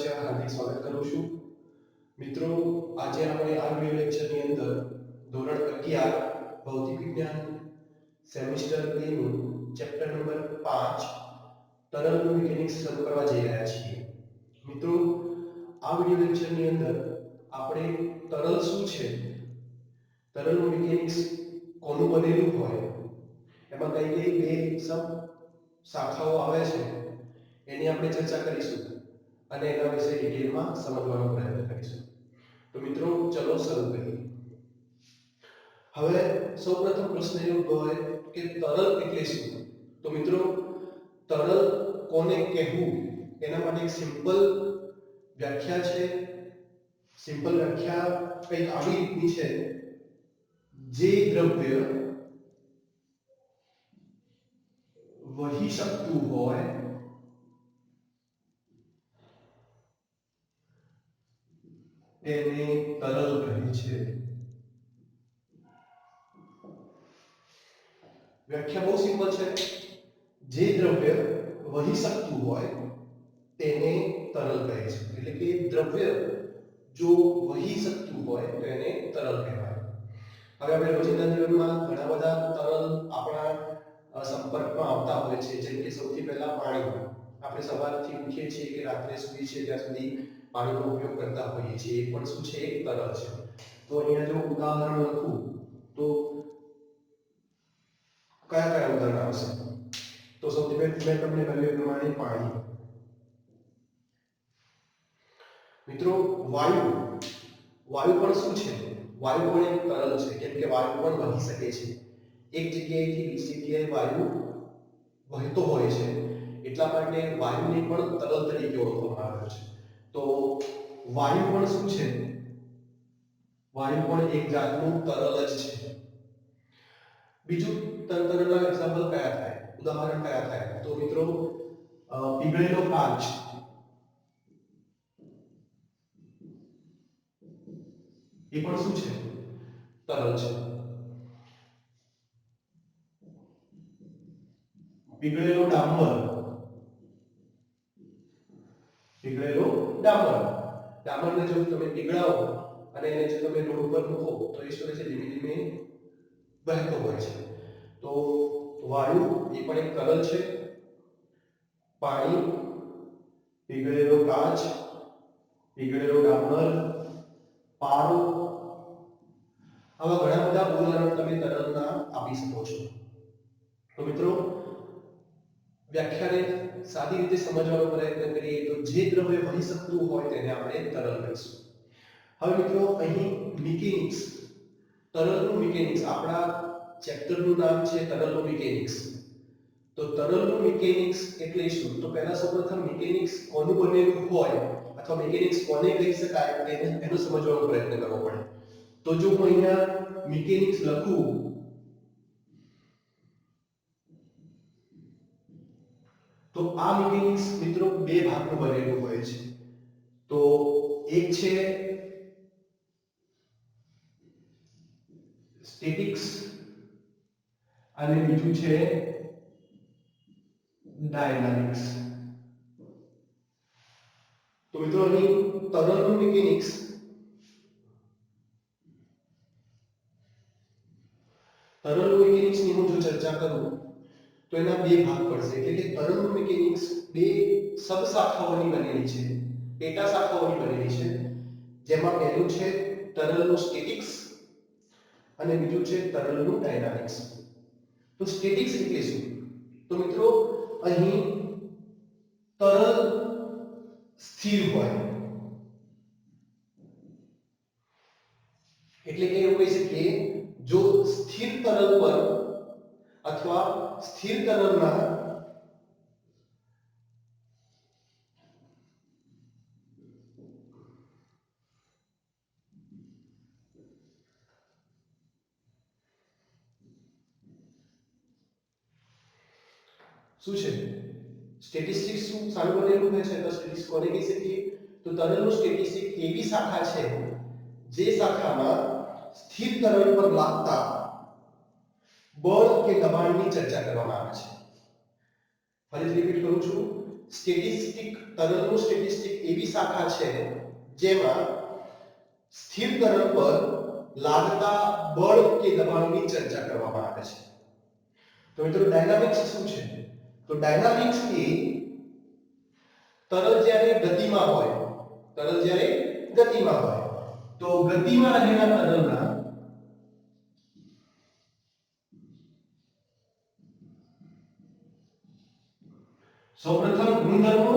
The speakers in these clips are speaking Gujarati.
હાર્દિક સ્વાગત કરું છું મિત્રો આજે આપણે આ વિડિયો લેક્ચરની અંદર ધોરણ 11 ભૌતિક વિજ્ઞાન સેમેસ્ટર 2 નું ચેપ્ટર નંબર 5 તરલનું મિકેનિક્સ શરૂ કરવા જઈ રહ્યા છીએ મિત્રો આ વિડિયો લેક્ચરની અંદર આપણે તરલ શું છે તરલનું મિકેનિક્સ કોનું બનેલું હોય એમાં કઈ કઈ બે સબ શાખાઓ આવે છે એની આપણે ચર્ચા કરીશું અને એના વિશે ડિટેલમાં સમજવાનો પ્રયત્ન કરીશું તો મિત્રો ચલો શરૂ કરીએ હવે સૌપ્રથમ પ્રશ્ન એ ઉદ્ભવે કે તરલ એટલે શું તો મિત્રો તરલ કોને કહેવું એના માટે એક સિમ્પલ વ્યાખ્યા છે સિમ્પલ વ્યાખ્યા કંઈક આવી રીતની છે જે દ્રવ્ય વહી શકતું હોય તેને તરલ કહે છે વ્યાખ્યા બહુ સિમ્પલ છે જે દ્રવ્ય વહી શકતું હોય તેને તરલ કહે છે એટલે કે દ્રવ્ય જો વહી શકતું હોય તો એને તરલ કહેવાય હવે આપણે રોજિંદા જીવનમાં ઘણા બધા તરલ આપણા સંપર્કમાં આવતા હોય છે જેમ કે સૌથી પહેલા પાણી આપણે સવારથી ઉઠીએ છીએ કે રાત્રે સૂઈએ છીએ ત્યાં સુધી પાણીનો ઉપયોગ કરતા હોઈએ છીએ એ પણ શું છે એક તરલ છે તો અહીંયા જો ઉદાહરણ લખું તો કયા કયા ઉદાહરણ આવશે તો સૌથી પહેલા મેં તમને કહ્યું એ પ્રમાણે પાણી મિત્રો વાયુ પણ શું છે વાયુ પણ એક તરલ છે કેમ કે વાયુ પણ વહી શકે છે એક જગ્યાએથી બીજી જગ્યાએ વાયુ વહેતો હોય છે એટલા માટે વાયુને પણ તરલ તરીકે ઓળખવામાં આવે છે તો વાયુ પણ શું છે વાયુ પણ એક જાતનું તરલ જ છે બીજું તરલના એક્ઝામ્પલ કયા થાય ઉદાહરણ કયા થાય તો મિત્રો પીગળેલો કાચ એ પણ શું છે તરલ છે પીગળેલો ડામર ડામરને જો તમે પીગળાવો અને એને જો તમે રોડ ઉપર મૂકો તો એ શું છે ધીમે ધીમે વહેતો હોય છે તો વાયુ એ પણ એક તરલ છે પાણી પીગળેલો કાચ પીગળેલો ડામર પારો આવા ઘણા બધા ઉદાહરણો તમે તરલના આપી શકો છો તો મિત્રો વ્યાખ્યાને સાદી રીતે સમજવાનો પ્રયત્ન કરીએ તો જે દ્રવ્ય વહી શકતું હોય તેને આપણે તરલ કહીશું હવે મિત્રો અહીં મિકેનિક્સ તરલનું મિકેનિક્સ આપણા ચેપ્ટરનું નામ છે તરલનું મિકેનિક્સ તો તરલનું મિકેનિક્સ એટલે શું તો પહેલા સૌપ્રથમ મિકેનિક્સ કોનું બનેલું હોય અથવા મિકેનિક્સ કોને કહી શકાય એનો સમજવાનો પ્રયત્ન કરવો પડે તો જો હું અહીંયા મિકેનિક્સ લખું તો આ મિકેનિક્સ મિત્રો બે ભાગનું બનેલું હોય છે તો એક છે સ્ટેટિક્સ અને બીજું છે ડાયનામિક્સ તો મિત્રો અહીં તરલનું મિકેનિક્સ ની હું જો ચર્ચા કરું તો એના બે ભાગ પડશે એટલે કે તરલનું મિકેનિક્સ બે સબ શાખાઓની બનેલી છે પેટા શાખાઓની બનેલી છે જેમાં પહેલું છે તરલનું સ્ટેટિક્સ અને બીજું છે તરલનું ડાયનામિક્સ તો સ્ટેટિક્સ એટલે શું તો મિત્રો અહીં તરલ સ્થિર હોય એટલે કે એવું કહી શકીએ જો સ્થિર તરલ પર અથવા સ્થિર તરલના શું છે સ્ટેટિસ્ટિક્સ શું સારું બનેલું હોય છે તો સ્ટેટિસ્ટિક્સ કોને કહી શકીએ તો તરલનું સ્ટેટિસ્ટિક એવી શાખા છે જે શાખામાં સ્થિર તરલ પર લાગતા બળ કે દબાણની ચર્ચા કરવામાં આવે છે ફરીથી રિપીટ કરું છું સ્ટેટિસ્ટિક તરલનું સ્ટેટિસ્ટિક એવી શાખા છે જેમાં સ્થિર તરલ પર લાગતા બળ કે દબાણની ચર્ચા કરવામાં આવે છે. તો મિત્રો ડાયનામિક્સ શું છે? તો ડાયનામિક્સ એ તરલ જ્યારે ગતિમાં હોય, તો ગતિમાં રહેલા તરલના સૌપ્રથમ ગુણધર્મો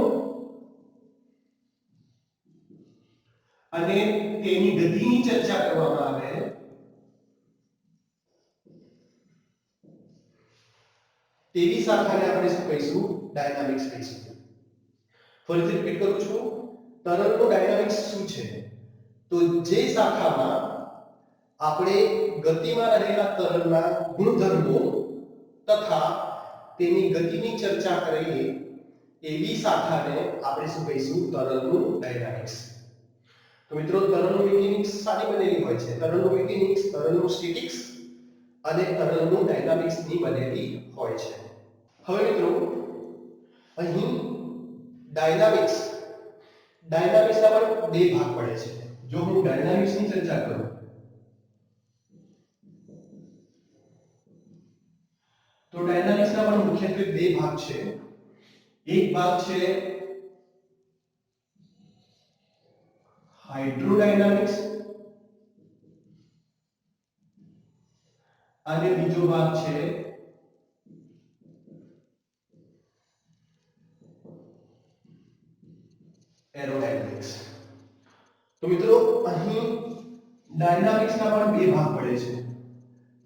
અને તેની ગતિની ચર્ચા કરવામાં આવે તેવી શાખાને આપણે શું કહીશું? ડાયનામિક્સ કહીશું. ફરીથી રિપીટ કરું છું, તરલનો ડાયનામિક્સ શું છે? તો જે શાખામાં આપણે ગતિમાં રહેલા તરલના ગુણધર્મો તથા તેની ગતિની ચર્ચા કરીએ એવી શાખાને આપણે શું કહીશું? તરલનું ડાયનામિક્સ. તો મિત્રો તરલનું મિકેનિક્સ સારી બનેલી હોય છે. તરલનું મિકેનિક્સ, તરલનું સ્ટેટિક્સ અને તરલનું ડાયનામિક્સ ની બનેલી હોય છે. હવે મિત્રો અહીં ડાયનામિક્સના પણ બે ભાગ પડે છે. જો હું ડાયનામિક્સ ની ચર્ચા કરું તો ડાયનામિક્સના પણ મુખ્યત્વે બે ભાગ છે. એક ભાગ છે હાઇડ્રોડાયનામિક્સ અને બીજો ભાગ છે એરોડાયનામિક્સ. તો મિત્રો અહીં ડાયનામિક્સના પણ બે ભાગ પડે છે.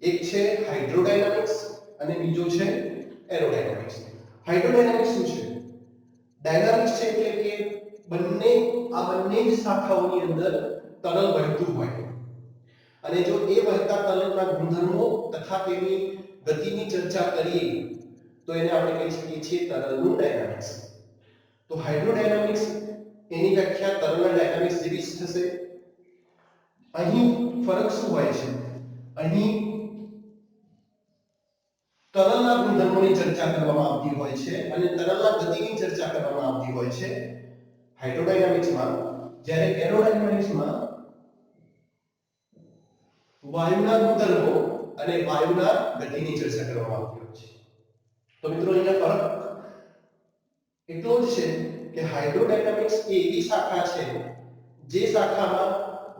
એક છે હાઇડ્રોડાયનામિક્સ અને બીજો છે એરોડાયનામિક્સ. હાઇડ્રોડાયનામિક્સ શું છે? ડાયનામિક્સ છે એટલે કે બંને જ શાખાઓની અંદર તરલ વહેતું હોય અને જો એ વહેતા તરલના ગુણધર્મો તથા તેની ગતિની ચર્ચા કરીએ તો એને આપણે કહી શકીએ છીએ તરલનું ડાયનામિક્સ. તો હાઇડ્રોડાયનામિક્સ એની વ્યાખ્યા તરલના ડાયનામિક્સ જેવી જ થશે. અહીં ફરક શું હોય છે? અહીં તરલના ગુણધર્મોની ચર્ચા કરવામાં આવતી હોય છે અને તરલના ગતિની ચર્ચા કરવામાં આવતી હોય છે હાઇડ્રોડાયનામિક્સમાં. જ્યારે એરોડાયનામિક્સમાં વાયુના ગુણધર્મો અને વાયુના ગતિની ચર્ચા કરવામાં આવતી હોય છે. તો મિત્રો અહીંયા ફરક એટલો જ છે કે હાઇડ્રોડાયનામિક્સ એ એવી શાખા છે જે શાખામાં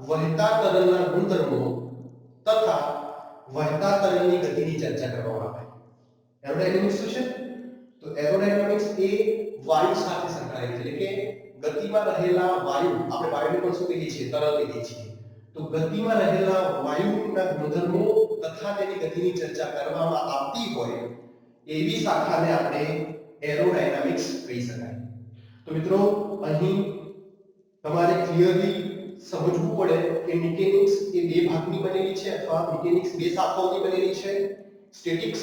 વહેતા તરલના ગુણધર્મો તથા વહેતા તરલની ગતિની ચર્ચા કરવામાં આવે. એરોડાયનામિક્સ શું છે? તો એરોડાયનામિક્સ એ વાયુ સાથે સંકળાયેલ છે, એટલે કે ગતિમાં રહેલા વાયુ, આપણે વાયુને પણ શું કહીએ છીએ? તરલ કહીએ છીએ. તો ગતિમાં રહેલા વાયુના ગુણધર્મો તથા તેની ગતિની ચર્ચા કરવામાં આવતી હોય એવી શાખાને આપણે એરોડાયનામિક્સ કહી શકાય. તો મિત્રો અહીં તમારે ક્લિયરલી સમજવું પડે કે મિકેનિક્સ એ બે ભાગની બનેલી છે અથવા મિકેનિક્સ બે શાખાઓની બનેલી છે. સ્ટેટિક્સ,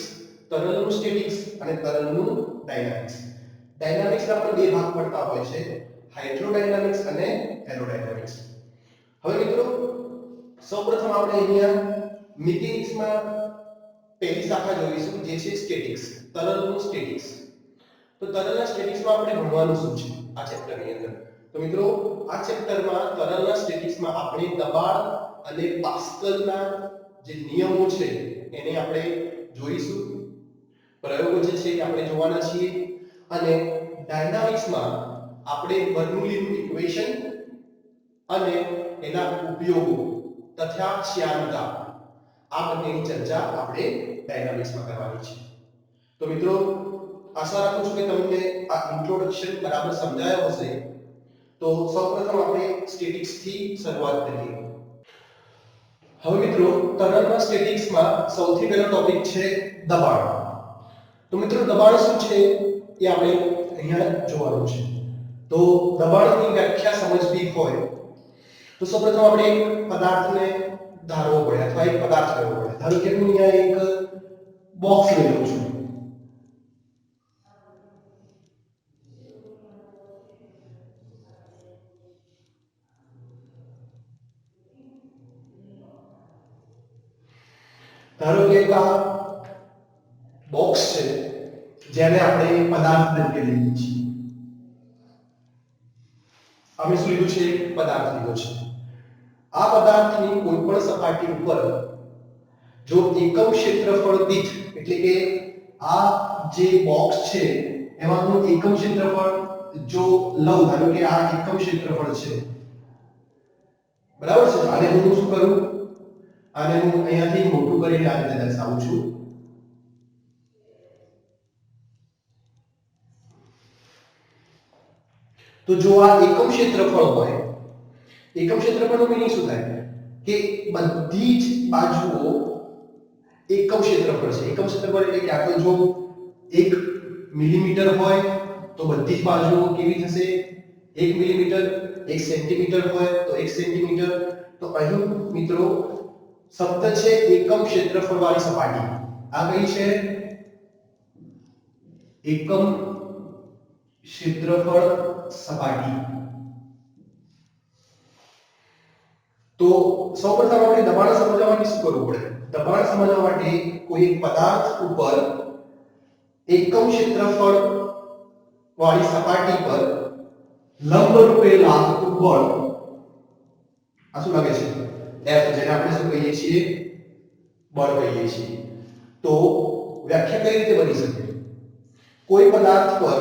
તરલનું સ્ટેટિક્સ અને તરલનું ડાયનામિક્સ. ડાયનામિક્સના પણ બે ભાગ પડતા હોય છે, હાઇડ્રોડાયનામિક્સ અને એરોડાયનામિક્સ. હવે મિત્રો સૌપ્રથમ આપણે અહીંયા મિકેનિક્સમાં પહેલી શાખા જોઈશું જે છે સ્ટેટિક્સ, તરલનું સ્ટેટિક્સ. તો તરલના સ્ટેટિક્સમાં આપણે ભણવાનું શું છે આ ચેપ્ટરની અંદર? તો મિત્રો આ ચેપ્ટરમાં તરલના સ્ટેટિક્સમાં આપણે દબાણ અને પાસ્કલના જે નિયમો છે એને આપણે જોઈશું. પ્રયોગો જે છે આપણે જોવાના છીએ અને ડાયનામિક્સમાં આપણે બર્નોલીનું ઇક્વેશન અને એના ઉપયોગો તથા શ્યાનતા આ બંનેની ચર્ચા આપણે ડાયનામિક્સમાં કરવાની છે. તો મિત્રો આશા રાખું છું કે તમને આ ઇન્ટ્રોડક્શન બરાબર સમજાયો હશે. તો સૌપ્રથમ આપણે સ્ટેટિક્સ થી શરૂઆત કરીએ. હવે મિત્રો તરલના સ્ટેટિક્સમાં સૌથી પહેલો ટોપિક છે દબાણ. તો મિત્રો દબાણ શું છે એ આપણે અહીંયા જોવાનું છે. તો દબાણની વ્યાખ્યા સમજવી હોય તો સૌપ્રથમ આપણે એક પદાર્થને ધારવો પડે અથવા એક પદાર્થ લેવો પડે. ધારો કે હું અહીંયા એક બોક્સ લઈ લઉં છું. ધારો કે આ બોક્સ છે જેને આપણે પદાર્થ તરીકે લઈએ છીએ. અમે શું લીધું છે? પદાર્થ લીધો છે. આ પદાર્થની કોઈપણ સપાટી ઉપર જો એકમ ક્ષેત્રફળ દીઠ એટલે કે આ જે બોક્સ છે એમાંનું એકમ ક્ષેત્રફળ જો લઉં, ધારો કે આ એકમ ક્ષેત્રફળ છે, બરાબર છે. આને હું શું કરું? આને હું અહીંયાથી મોટું કરીને આ રીતે દર્શાવું છું. તો જો આ એકમ ક્ષેત્રફળ હોય, એકમ ક્ષેત્રફળનો મીનિંગ શું થાય? કે બધી જ બાજુઓ એકમ ક્ષેત્રફળ છે. એકમ ક્ષેત્રફળ એટલે કે આ તો જો 1 મિલીમીટર હોય તો બધી જ બાજુઓ કેવી થશે? 1 મિલીમીટર. 1 સેન્ટીમીટર હોય તો 1 સેન્ટીમીટર. તો અહીં મિત્રો શબ્દ છે એકમ ક્ષેત્રફળ વાળી સપાટી. આ કઈ છે? એકમ ક્ષેત્રફળ સપાટી. તો સૌપ્રથમ આપણે દબાણ સમજવા માટે શું કરવું પડે? દબાણ સમજવા માટે કોઈ એક પદાર્થ ઉપર એકમ ક્ષેત્રફળ વાળી સપાટી પર લંબ રૂપે લાગતું બળ, આ શું લાગે છે? F, જેને આપણે શું કહીએ છીએ? બળ કહીએ છીએ. તો વ્યાખ્યા કઈ રીતે બની શકે? કોઈ પદાર્થ પર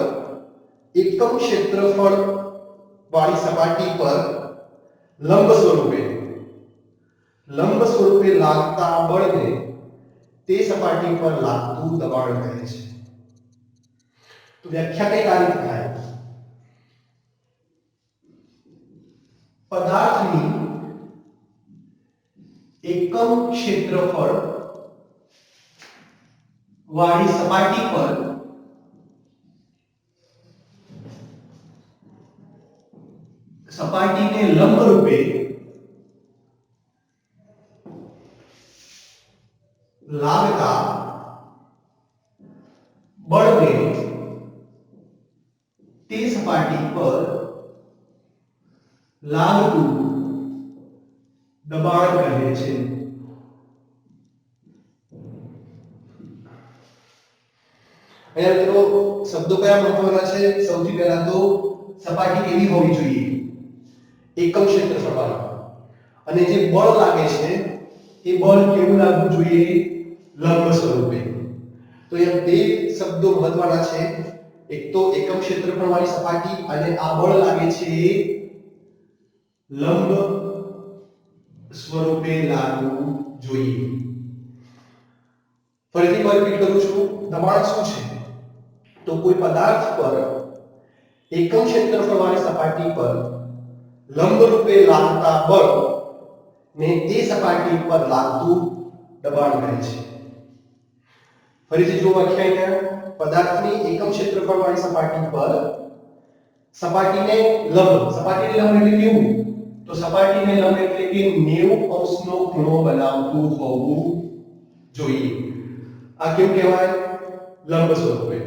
એકમ ક્ષેત્રફળ વાળી સપાટી પર લંબ સ્વરૂપે લાગતા બળને તે સપાટી પર લાગતું દબાણ કહે છે. તો વ્યાખ્યા કઈ રીતે થાય? પદાર્થની એકમ ક્ષેત્રફળ વાળી સપાટી પર સપાટીને લંબ રૂપે લાગતા બળને તે સપાટી પર લાગતું દબાણ કહે છે. અહીંયા મિત્રો શબ્દો કયા મહત્વના છે? સૌથી પહેલા તો સપાટી કેવી હોવી જોઈએ? એકમ ક્ષેત્રફળ વાળી. અને જે બળ લાગે છે એ બળ કેવું લાગવું જોઈએ? લંબ સ્વરૂપે. તો એ બે શબ્દો મહત્વના છે. એક તો એકમ ક્ષેત્રફળ વાળી સપાટી અને આ બળ લાગે છે એ લંબ સ્વરૂપે લાગવું જોઈએ. ફરીથી રિપીટ કરું છું. દબાણ શું છે? તો કોઈ પદાર્થ પર એકમ ક્ષેત્રફળ વાળી સપાટી પર લંબ રૂપે લાગતા બળ ને તે સપાટી પર લાગતું દબાણ કહે છે. ફરીથી જો વ્યાખ્યા, પદાર્થની એકમ ક્ષેત્રફળ વાળી સપાટી પર સપાટીને લંબ એટલે કેવું? તો સપાટીને લંબ એટલે કે 90 અંશનો ખૂણો બનાવતું હોવું જોઈએ. આ કેમ કહેવાય? લંબ સ્વરૂપે.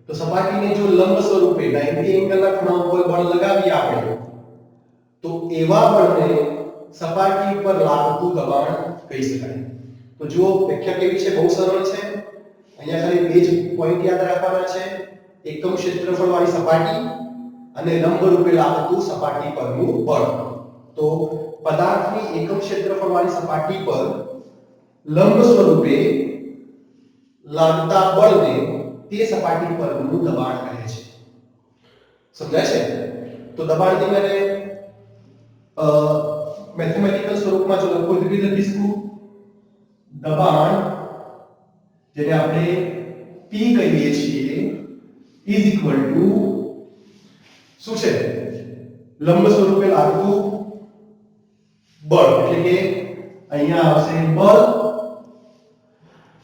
તો સપાટીને જો લંબ સ્વરૂપે 90 એંગલના ખૂણા ઉપર બળ લગાવીએ આપણે, તો એવા બળને સપાટી પર લાગતું દબાણ કહી શકાય. તો જુઓ વ્યાખ્યા કેવી છે? બહુ સરળ છે. અહીંયા ખાલી બે જ પોઈન્ટ યાદ રાખવાના છે. એકમ ક્ષેત્રફળ વાળી સપાટી અને લંબ રૂપે લાગતું સપાટી પરનું બળ. તો પદાર્થની એકમ ક્ષેત્રફળ વાળી સપાટી પર લંબ સ્વરૂપે લાગતા બળને તે સપાટી પરનું દબાણ કહે છે. સમજાય છે? તો દબાણની મેને મેથેમેટિકલ સ્વરૂપમાં જો લખો તો કેવી લખીશું? દબાણ, જેને આપણે P કહીએ છીએ, ઇઝ ઇક્વલ ટુ શું છે? લંબ સ્વરૂપે લાગતું બળ. એટલે કે અહીંયા આવશે બળ.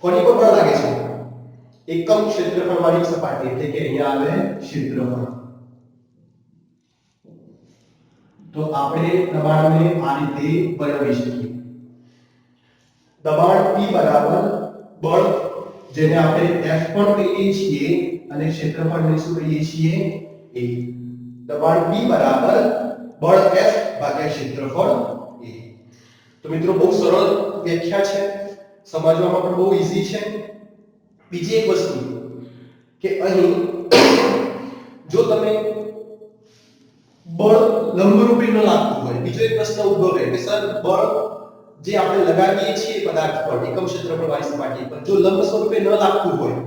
કોની પર બળ લાગે છે? એકમ ક્ષેત્રફળ વાળી સપાટી, એટલે કે અહીંયા આવે ક્ષેત્રફળ. તો આપણે દબાણને આ રીતે બનાવી શકીએ. દબાણ P બરાબર બળ, જેને આપણે F પણ કહીએ છીએ, અને ક્ષેત્રફળને શું કહીએ છીએ? A. દબાણ P બરાબર બળ F ભાગ્યા ક્ષેત્રફળ A. તો મિત્રો બહુ સરળ વ્યાખ્યા છે, સમજવામાં પણ બહુ ઈઝી છે. બીજી એક વસ્તુ કે અહીં જો તમે બળ લંબરૂપે ન લાગતું હોય, બીજો એક પ્રશ્ન ઉદ્ભવે કે સર બળ જે આપણે લગાવીએ છીએ પદાર્થ પર એકમ ક્ષેત્રફળ વાળી સપાટી પર જો લંબ સ્વરૂપે ન લાગતું હોય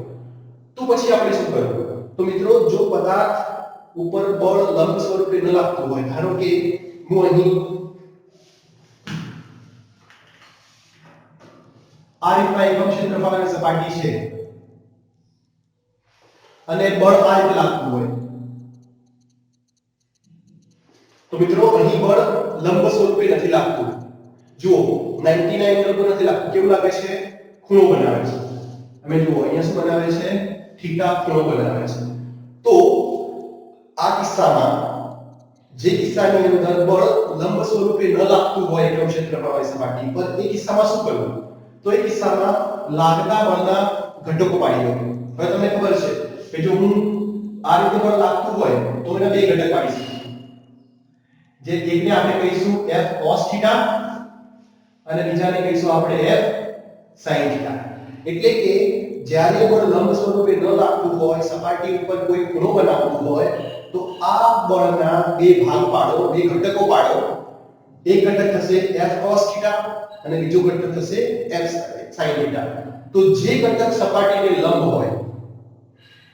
તો પછી આપણે શું કરવું? તો મિત્રો જો પદાર્થ ઉપર બળ લંબ સ્વરૂપે ન લાગતું હોય, ધારો કે હું અહીં આ રીતના એકમ ક્ષેત્રફળ વાળી સપાટી છે અને બળ આ રીતે લાગતું હોય તો મિત્રો અહીં બળ લંબ સ્વરૂપે નથી લાગતું. જુઓ 99 એંગલ પર નથી લાગતું, કેવું લાગે છે? ખૂણો બનાવે છે. અમે જુઓ અહીંયા શું બનાવે છે? થીટા ખૂણો બનાવે છે. તો આ કિસ્સામાં જે કિસ્સાની અંદર બળ લંબ સ્વરૂપે ન લાગતું હોય એકમ ક્ષેત્રફળ વાળી સપાટી પર, એ કિસ્સામાં શું કરવું? તો એ કિસ્સામાં લાગતા બળના ઘટકો પાડી દો. હવે તમને ખબર છે કે જો હું આ રીતે બળ લાગતું હોય તો એના બે ઘટક પાડી શકું. જે એકને આપણે કહીશું F cos θ અને બીજાને કહીશું આપણે F sin θ. એટલે કે જ્યારે બળ લંબ સ્વરૂપે ન લાગતું હોય, સપાટી ઉપર કોઈ ખૂણો બનાવતું હોય તો આ બળના બે ભાગ પાડો, બે ઘટકો પાડો. એક ઘટક થશે F cos θ અને બીજો ઘટક થશે F sin θ. તો જે ઘટક સપાટીને લંબ હોય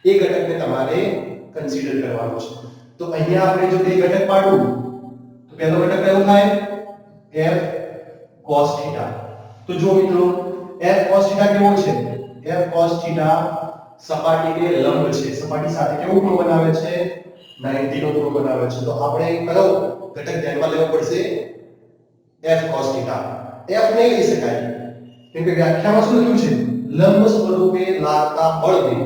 એ ઘટકને તમારે કન્સિડર કરવાનો છે. તો અહીંયા આપણે જો બે ઘટક પાડવું તો પહેલો ઘટક કયો થાય? F cos θ. તો જો મિત્રો F cos θ કેવો છે? F cos θ સપાટીને લંબ છે, સપાટી સાથે કેવો ખૂણો બનાવે છે? 90 નો ખૂણો બનાવે છે. તો આપણે કયો ઘટક ધ્યાનમાં લેવો પડશે? F cos θ. F નહીં લઈ શકાય કેમ કે વ્યાખ્યામાં શું લખ્યું છે? લંબ સ્વરૂપે લાગતા બળને.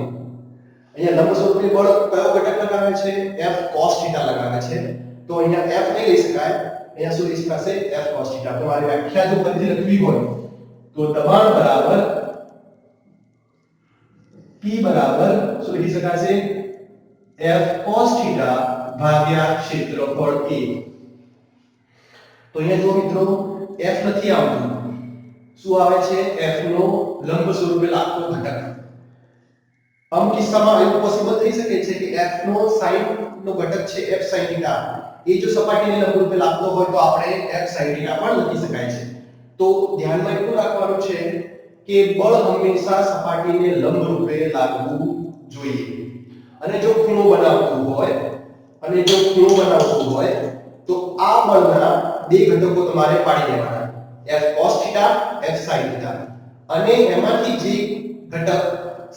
અહીંયા લંબ સ્વરૂપે બળ કયો ઘટક લગાવે છે? F cos θ લગાવે છે. તો અહીંયા F નહીં લઈ શકાય, અહીંયા શું લઈ શકાશે? F cos θ. તો મારી વ્યાખ્યા જો ફરીથી લખવી હોય તો દબાણ બરાબર P બરાબર શું લખી શકાશે? F cos θ ભાગ્યા ક્ષેત્રફળ A. તો અહીંયા જો મિત્રો F નથી આવતું, શું આવે છે? F નો લંબ સ્વરૂપે લાગતો ઘટક. આમ કિસ્સામાં એવું પોસિબલ થઈ શકે છે કે F નો sin નો ઘટક છે F sin θ, એ જો સપાટીને લંબ રૂપે લાગતો હોય તો આપણે F sin θ પણ લખી શકાય છે. તો ધ્યાનમાં એટલું રાખવાનું છે કે બળ હંમેશા સપાટીને લંબ રૂપે લાગવું જોઈએ. અને જો ખૂણો બનાવતું હોય તો આ બળના બે ઘટકો તમારે પાડી દેવાના, F cos θ, F sin θ. અને એમાંથી જે ઘટક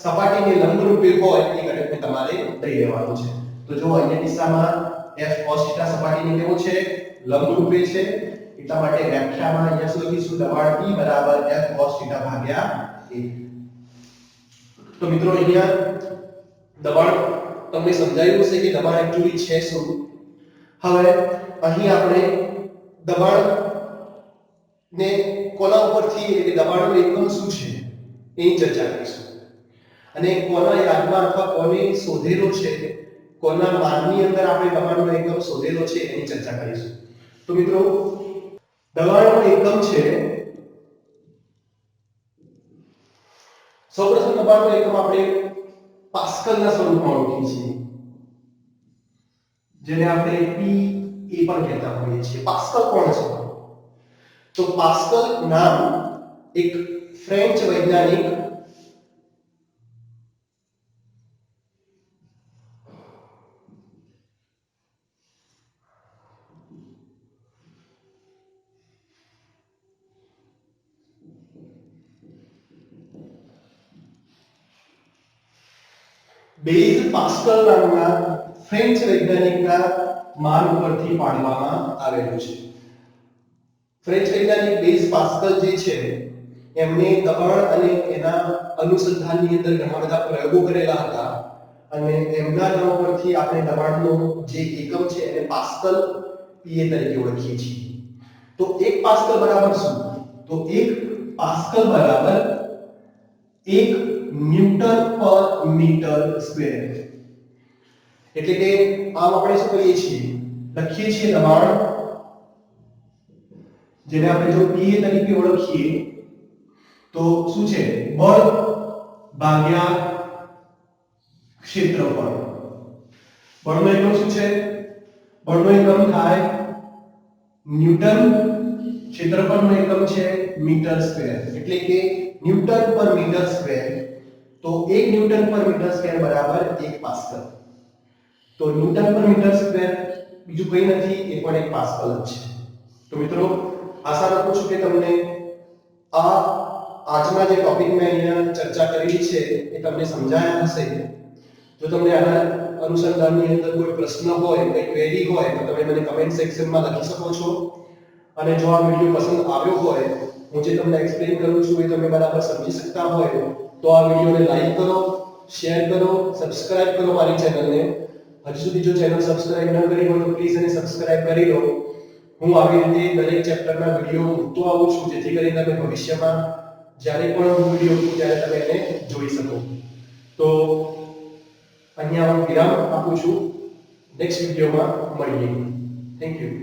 સપાટીને લંબ રૂપે હોય એ ઘટકને તમારે લઈ લેવાનું છે. તો જો અહીંયા કિસ્સામાં F cos θ સપાટીને કેવો છે? લંબ રૂપે છે. એટલા માટે વ્યાખ્યામાં અહીંયા શું લખીશું? દબાણ P બરાબર F cos θ ભાગ્યા A. તો મિત્રો અહીંયા દબાણ તમને સમજાયું હશે કે દબાણ એક્ચ્યુઅલી છે શું. હવે અહીં આપણે દબાણ ને કોના ઉપરથી, એટલે કે દબાણનો એકમ શું છે એની ચર્ચા કરીશું. અને કોના યાદમાં અથવા કોને શોધેલો છે, કોના માનની અંદર આપણે દબાણનો એકમ શોધેલો છે એની ચર્ચા કરીશું. તો મિત્રો દબાણનો એકમ છે, સૌપ્રથમ દબાણનો એકમ આપણે પાસ્કલના સ્વરૂપમાં ઓળખીએ છીએ, જેને આપણે PA પણ કહેતા હોઈએ છીએ. પાસ્કલ કોણ છે? તો પાસ્કલ નામ એક ફ્રેન્ચ વૈજ્ઞાનિક બેઝ પાસ્કલ નામના ફ્રેન્ચ વૈજ્ઞાનિકના માન ઉપરથી પાડવામાં આવેલું છે. ફ્રેન્ચ વૈજ્ઞાનિક બેઝ પાસ્કલ જે છે એમને દબાણ અને એના અનુસંધાનની અંદર ઘણા બધા પ્રયોગો કરેલા હતા અને એમના નામ પરથી આપણે દબાણનો જે એકમ છે એને પાસ્કલ PA તરીકે ઓળખીએ છીએ. તો 1 પાસ્કલ બરાબર શું? તો 1 પાસ્કલ બરાબર 1 ન્યૂટન પર મીટર સ્ક્વેર. એટલે કે આમ આપણે શું કરીએ છીએ? લખીએ છીએ દબાણ, જેને આપણે જો PA તરીકે ઓળખીએ તો શું છે? બળ ભાગ્યા ક્ષેત્રફળ. બળનો એકમ શું છે? બળનો એકમ થાય ન્યૂટન, ક્ષેત્રફળનો એકમ છે મીટર સ્ક્વેર, એટલે કે ન્યૂટન પર મીટર સ્ક્વેર. તો 1 ન્યૂટન પર મીટર સ્ક્વેર બરાબર 1 પાસ્કલ. તો ન્યૂટન પર મીટર સ્ક્વેર બીજું કંઈ નથી, એ પણ 1 પાસ્કલ જ છે. તો મિત્રો આશા રાખું છું કે તમને આ આજના જે ટોપિક મેં અહીંયા ચર્ચા કરી છે એ તમને સમજાયા હશે. જો તમને આના અનુસંધાનની અંદર કોઈ પ્રશ્ન હોય, કોઈ ક્વેરી હોય તો તમે મને કમેન્ટ સેક્શનમાં લખી શકો છો. અને જો આ વિડિયો પસંદ આવ્યો હોય, હું જે તમને એક્સપ્લેન કરું છું એ તમે બરાબર સમજી શકતા હોય તો આ વિડિયોને લાઈક કરો, શેર કરો, સબસ્ક્રાઇબ કરો મારી ચેનલને. હજી સુધી જો ચેનલ સબસ્ક્રાઇબ ન કરી હોય તો પ્લીઝ એને સબસ્ક્રાઇબ કરી લો. હું આવી રીતે દરેક ચેપ્ટરના વિડિયો મૂકતો આવું છું જેથી કરીને તમે ભવિષ્યમાં જ્યારે પણ હું વિડિયો મૂકું ત્યારે તમે એને જોઈ શકો. તો અહીંયા હું વિરામ આપું છું. નેક્સ્ટ વિડિયોમાં મળીએ. Thank you.